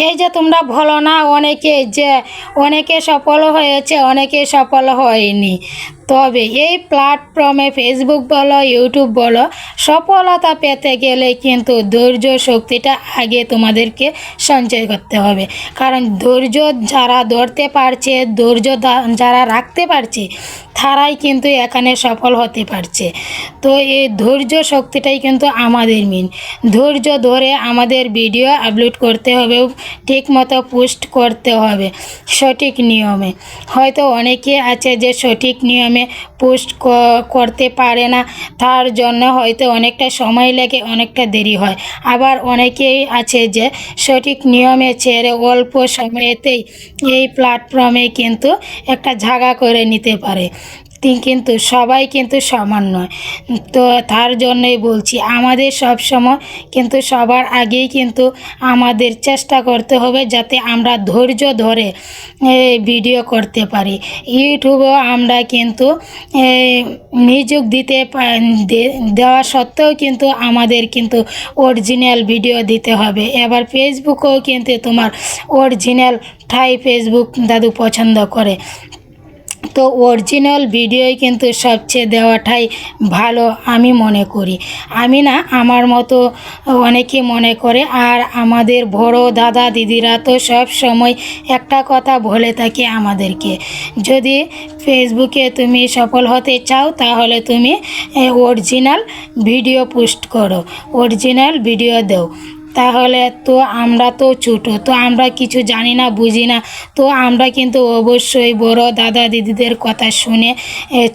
এই যে তোমরা বলো না অনেকে যে অনেকে সফল হয়েছে অনেকে সফল হয়নি, তবে এই প্ল্যাটফর্মে ফেসবুক বলো ইউটিউব বলো সফলতা পেতে গেলে কিন্তু ধৈর্য শক্তিটা আগে তোমাদেরকে সঞ্চয় করতে হবে। কারণ ধৈর্য যারা ধরতে পারছে, ধৈর্য যারা রাখতে পারছে তারাই কিন্তু এখানে সফল হতে পারছে। তো এই ধৈর্য শক্তিটাই কিন্তু আমাদের মেন। ধৈর্য ধরে আমাদের ভিডিও আপলোড করতে হবে, ঠিক মতো পোস্ট করতে হবে সঠিক নিয়মে। হয়তো অনেকে আছে যে সঠিক নিয়মে পোস্ট করতে পারে না, তার জন্য হয়তো অনেকটা সময় লাগে, অনেকটা দেরি হয়। আবার অনেকেই আছে যে সঠিক নিয়মে ছেড়ে অল্প সময়েতেই এই প্ল্যাটফর্মে কিন্তু একটা জায়গা করে নিতে পারে। কিন্তু সবাই কিন্তু সমান নয়। তো তার জন্যই বলছি আমাদের সব সময় কিন্তু সবার আগেই কিন্তু আমাদের চেষ্টা করতে হবে যাতে আমরা ধৈর্য ধরে ভিডিও করতে পারি। ইউটিউবেও আমরা কিন্তু নিয়োগ দেওয়া সত্ত্বেও কিন্তু আমাদের কিন্তু অরিজিনাল ভিডিও দিতে হবে। এবার ফেসবুকেও কিন্তু তোমার অরিজিনালটাই ফেসবুক দাদু পছন্দ করে। তো অরিজিনাল ভিডিওই কিন্তু সবচেয়ে দেওয়াটাই ভালো আমি মনে করি। আমি না, আমার মতো অনেকে মনে করে। আর আমাদের বড় দাদা দিদিরা তো সব সময় একটা কথা বলে থাকে আমাদেরকে, যদি ফেসবুকে তুমি সফল হতে চাও তাহলে তুমি অরিজিনাল ভিডিও পোস্ট করো, অরিজিনাল ভিডিও দাও। তাহলে তো আমরা তো ছোটো, তো আমরা কিছু জানি না, বুঝি না। তো আমরা কিন্তু অবশ্যই বড় দাদা দিদিদের কথা শুনে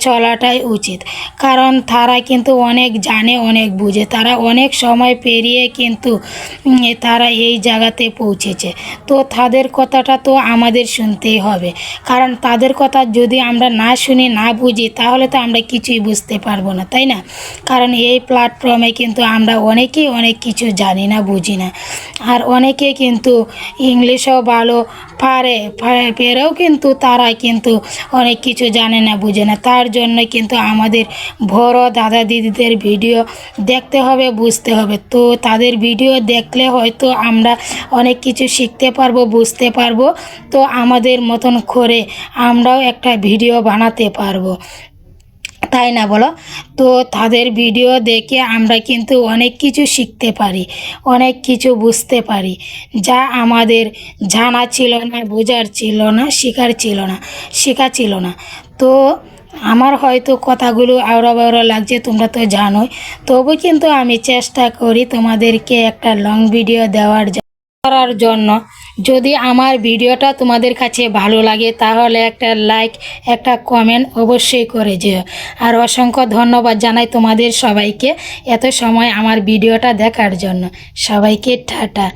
চলাটাই উচিত। কারণ তারা কিন্তু অনেক জানে, অনেক বুঝে, তারা অনেক সময় পেরিয়ে কিন্তু তারা এই জায়গাতে পৌঁছেছে। তো তাদের কথাটা তো আমাদের শুনতেই হবে। কারণ তাদের কথা যদি আমরা না শুনি, না বুঝি, তাহলে তো আমরা কিছুই বুঝতে পারবো না, তাই না? কারণ এই প্ল্যাটফর্মে কিন্তু আমরা অনেকেই অনেক কিছু জানি না, বুঝি না। আর অনেকে কিন্তু ইংলিশও ভালো পেরেও কিন্তু তারা কিন্তু অনেক কিছু জানে না, বুঝে না। তার জন্য কিন্তু আমাদের বড় দাদা দিদিদের ভিডিও দেখতে হবে, বুঝতে হবে। তো তাদের ভিডিও দেখলে হয়তো আমরা অনেক কিছু শিখতে পারবো, বুঝতে পারবো। তো আমাদের মতন করে আমরাও একটা ভিডিও বানাতে পারবো, তাই না বলো? তো তাদের ভিডিও দেখে আমরা কিন্তু অনেক কিছু শিখতে পারি, অনেক কিছু বুঝতে পারি, যা আমাদের জানা ছিল না, বোঝার ছিল না, শেখা ছিল না। তো আমার হয়তো কথাগুলো আওড়া বাওড়া লাগছে, তোমরা তো জানোই। তবু কিন্তু আমি চেষ্টা করি তোমাদেরকে একটা লং ভিডিও করার জন্য। যদি আমার ভিডিওটা তোমাদের কাছে ভালো লাগে তাহলে একটা লাইক, একটা কমেন্ট অবশ্যই করে যেও। আর অসংখ্য ধন্যবাদ জানাই তোমাদের সবাইকে এত সময় আমার ভিডিওটা দেখার জন্য। সবাইকে টাটা।